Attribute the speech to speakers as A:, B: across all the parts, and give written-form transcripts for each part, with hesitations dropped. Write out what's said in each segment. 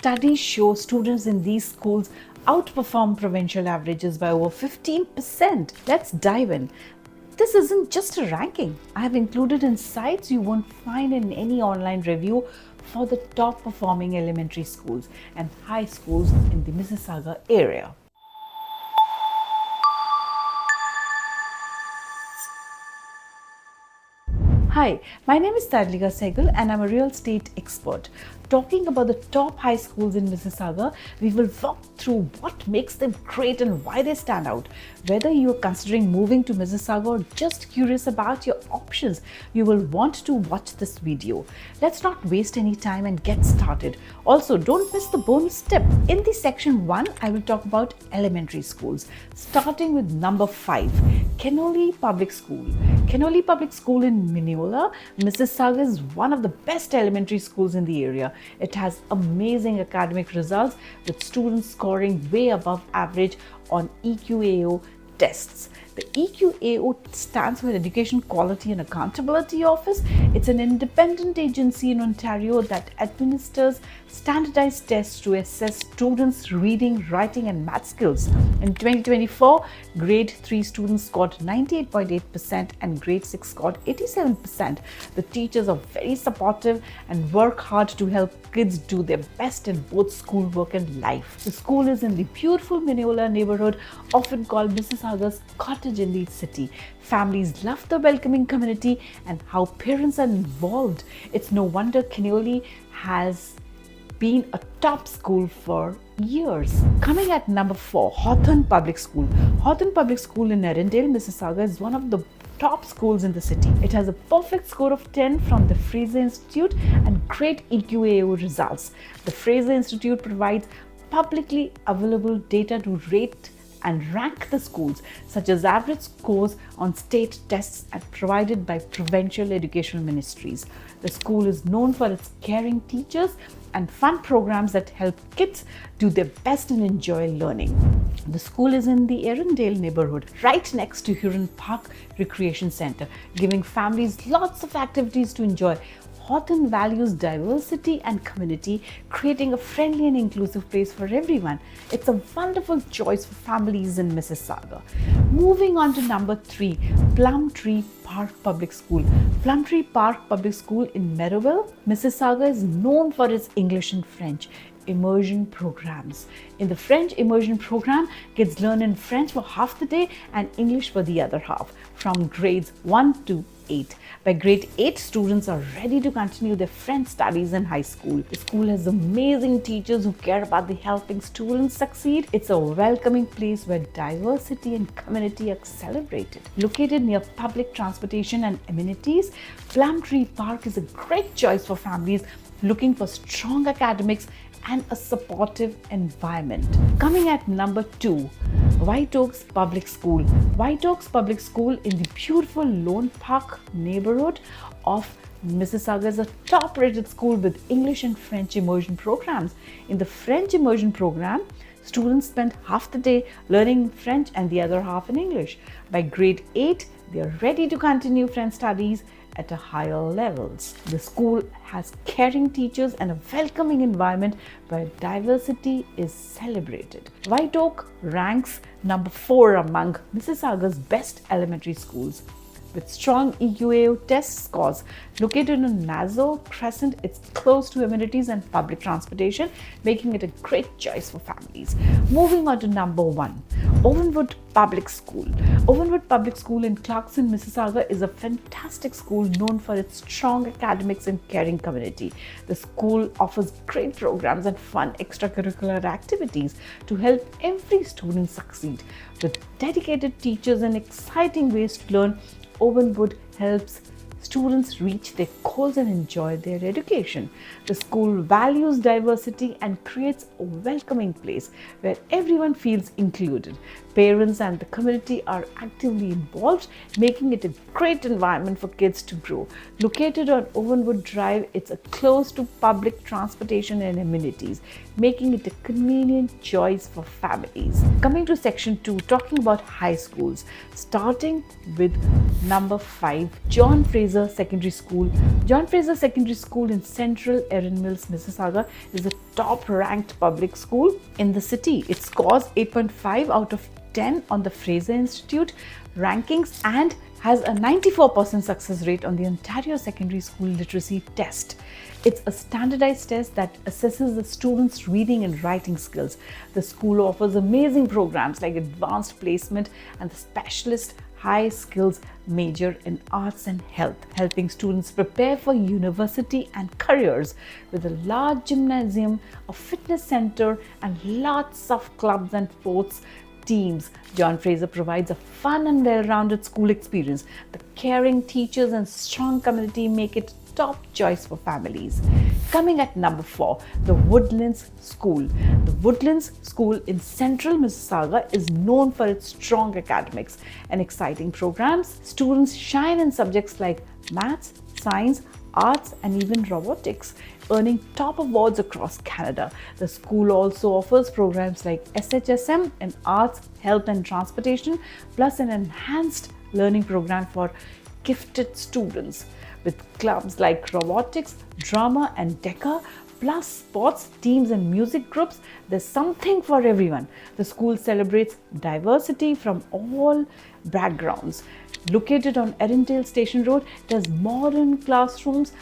A: Studies show students in these schools outperform provincial averages by over 15%. Let's dive in. This isn't just a ranking. I have included insights you won't find in any online review for the top performing elementary schools and high schools in the Mississauga area. Hi, my name is Tadlika Sehgal and I'm a real estate expert. Talking about the top high schools in Mississauga, we will walk through what makes them great and why they stand out. Whether you are considering moving to Mississauga or just curious about your options, you will want to watch this video. Let's not waste any time and get started. Also, don't miss the bonus tip. In the section 1, I will talk about elementary schools, starting with number 5, Kenollie Public School. Kenollie Public School in Mineola, Mississauga is one of the best elementary schools in the area. It has amazing academic results with students scoring way above average on EQAO tests. The EQAO stands for Education Quality and Accountability Office. It's an independent agency in Ontario that administers standardized tests to assess students' reading, writing and math skills. In 2024, grade 3 students scored 98.8% and grade 6 scored 87%. The teachers are very supportive and work hard to help kids do their best in both schoolwork and life. The school is in the beautiful Mineola neighborhood, often called Mississauga's cottage in the city. Families love the welcoming community and how parents are involved. It's no wonder Kenollie has been a top school for years. Coming at number 4, Hawthorn Public School. Hawthorn Public School in Erindale, Mississauga is one of the top schools in the city. It has a perfect score of 10 from the Fraser Institute and great EQAO results. The Fraser Institute provides publicly available data to rate and rank the schools, such as average scores on state tests and provided by provincial educational ministries. The school is known for its caring teachers and fun programs that help kids do their best and enjoy learning. The school is in the Erindale neighborhood, right next to Huron Park Recreation Centre, giving families lots of activities to enjoy. Hawthorn values diversity and community, creating a friendly and inclusive place for everyone. It's a wonderful choice for families in Mississauga. Moving on to number 3, Plum Park Public School. Plum Park Public School in Merivale, Mississauga is known for its English and French immersion programs. In the French immersion program, kids learn in French for half the day and English for the other half, from grades 1 to 8. By grade 8, students are ready to continue their French studies in high school. The school has amazing teachers who care about helping students succeed. It's a welcoming place where diversity and community are celebrated. Located near public transportation and amenities, Plum Park is a great choice for families looking for strong academics and a supportive environment. Coming at number 2, WhiteOaks Public School. WhiteOaks Public School in the beautiful Lone Park neighborhood of Mississauga is a top-rated school with English and French immersion programs. In the French immersion program, students spend half the day learning French and the other half in English. By grade 8, they are ready to continue French studies at a higher levels. The school has caring teachers and a welcoming environment where diversity is celebrated. WhiteOak ranks number 4 among Mississauga's best elementary schools. With strong EQAO test scores. Located on Nassau Crescent, it's close to amenities and public transportation, making it a great choice for families. Moving on to number 1, Owenwood Public School. Owenwood Public School in Clarkson, Mississauga is a fantastic school known for its strong academics and caring community. The school offers great programs and fun extracurricular activities to help every student succeed. With dedicated teachers and exciting ways to learn, Owenwood helps students reach their goals and enjoy their education. The school values diversity and creates a welcoming place where everyone feels included. Parents and the community are actively involved, making it a great environment for kids to grow. Located on Owenwood Drive, it's close to public transportation and amenities, making it a convenient choice for families. Coming to section 2, talking about high schools, starting with number 5, John Fraser Fraser Secondary School. John Fraser Secondary School in central Erin Mills, Mississauga is the top ranked public school in the city. It scores 8.5 out of 10 on the Fraser Institute rankings and has a 94% success rate on the Ontario Secondary School Literacy Test. It's a standardized test that assesses the students' reading and writing skills. The school offers amazing programs like advanced placement and the specialist high skills major in arts and health, helping students prepare for university and careers with a large gymnasium, a fitness center, and lots of clubs and sports teams. John Fraser provides a fun and well-rounded school experience. The caring teachers and strong community make it top choice for families. Coming at number 4, the Woodlands School. The Woodlands School in central Mississauga is known for its strong academics and exciting programs. Students shine in subjects like maths, science, arts, and even robotics, earning top awards across Canada. The school also offers programs like SHSM in arts, health, and transportation, plus an enhanced learning program for gifted students. With clubs like robotics, drama, and decor, plus sports teams and music groups, there's something for everyone. The school celebrates diversity from all backgrounds. Located on Erindale Station Road, it has modern classrooms,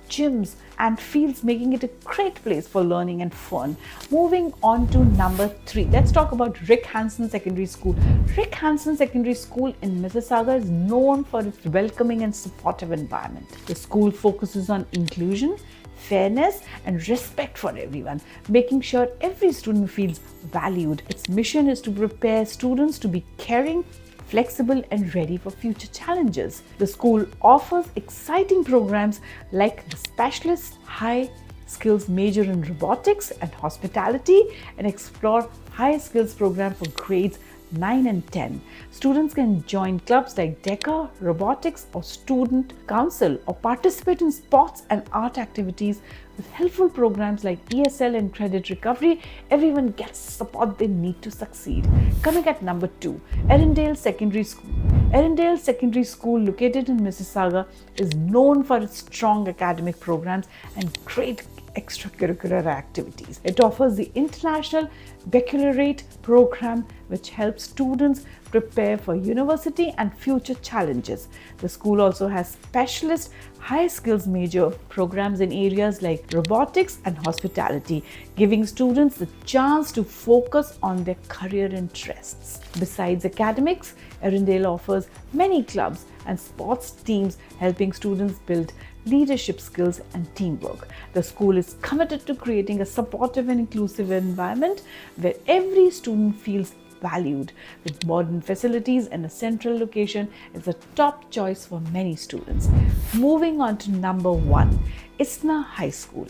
A: gyms, and fields, making it a great place for learning and fun. Moving on to number 3, let's talk about Rick Hansen Secondary School. Rick Hansen Secondary School in Mississauga is known for its welcoming and supportive environment. The school focuses on inclusion, fairness, and respect for everyone, making sure every student feels valued. Its mission is to prepare students to be caring, flexible, and ready for future challenges. The school offers exciting programs like the Specialist High Skills Major in Robotics and Hospitality and Explore High Skills program for grades 9 and 10. Students can join clubs like DECA, robotics, or student council, or participate in sports and art activities. With helpful programs like ESL and credit recovery, everyone gets the support they need to succeed. Coming at number 2, Erindale Secondary School. Erindale Secondary School, located in Mississauga, is known for its strong academic programs and great extracurricular activities. It offers the International Baccalaureate program, which helps students prepare for university and future challenges. The school also has specialist high skills major programs in areas like robotics and hospitality, giving students the chance to focus on their career interests. Besides academics, Erindale offers many clubs and sports teams, helping students build leadership skills and teamwork. The school is committed to creating a supportive and inclusive environment where every student feels valued. With modern facilities and a central location, it's a top choice for many students. Moving on to number 1, Isna High School.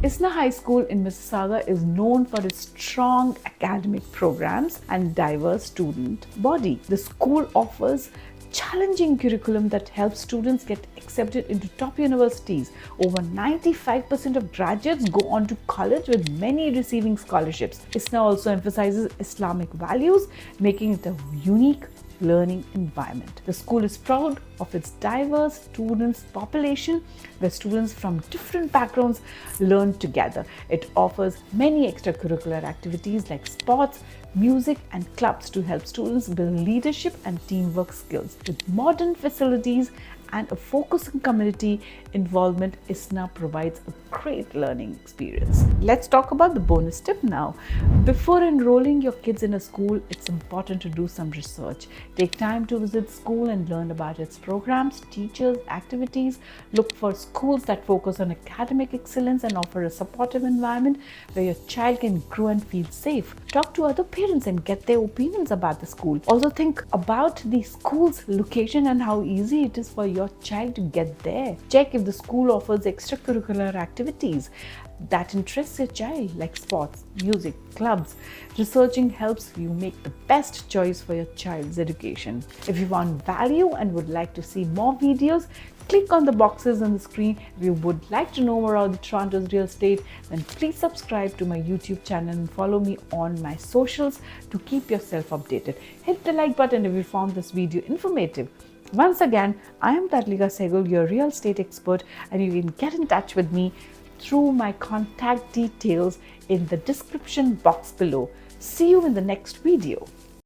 A: Isna High School in Mississauga is known for its strong academic programs and diverse student body. The school offers challenging curriculum that helps students get accepted into top universities. Over 95% of graduates go on to college, with many receiving scholarships. ISNA also emphasizes Islamic values, making it a unique learning environment. The school is proud of its diverse students population, where students from different backgrounds learn together. It offers many extracurricular activities like sports, music, and clubs to help students build leadership and teamwork skills. With modern facilities and a focus on community involvement, ISNA provides a great learning experience. Let's talk about the bonus tip now. Before enrolling your kids in a school, it's important to do some research. Take time to visit school and learn about its programs, teachers, activities. Look for schools that focus on academic excellence and offer a supportive environment where your child can grow and feel safe. Talk to other parents and get their opinions about the school. Also think about the school's location and how easy it is for your child to get there. Check if the school offers extracurricular activities that interest your child, like sports, music, clubs. Researching helps you make the best choice for your child's education. If you want value and would like to see more videos, click on the boxes on the screen. If you would like to know more about the Toronto's real estate, then please subscribe to my YouTube channel and follow me on my socials to keep yourself updated. Hit the like button if you found this video informative. Once again, I am Tadlika Sehgal, your real estate expert, and you can get in touch with me through my contact details in the description box below. See you in the next video.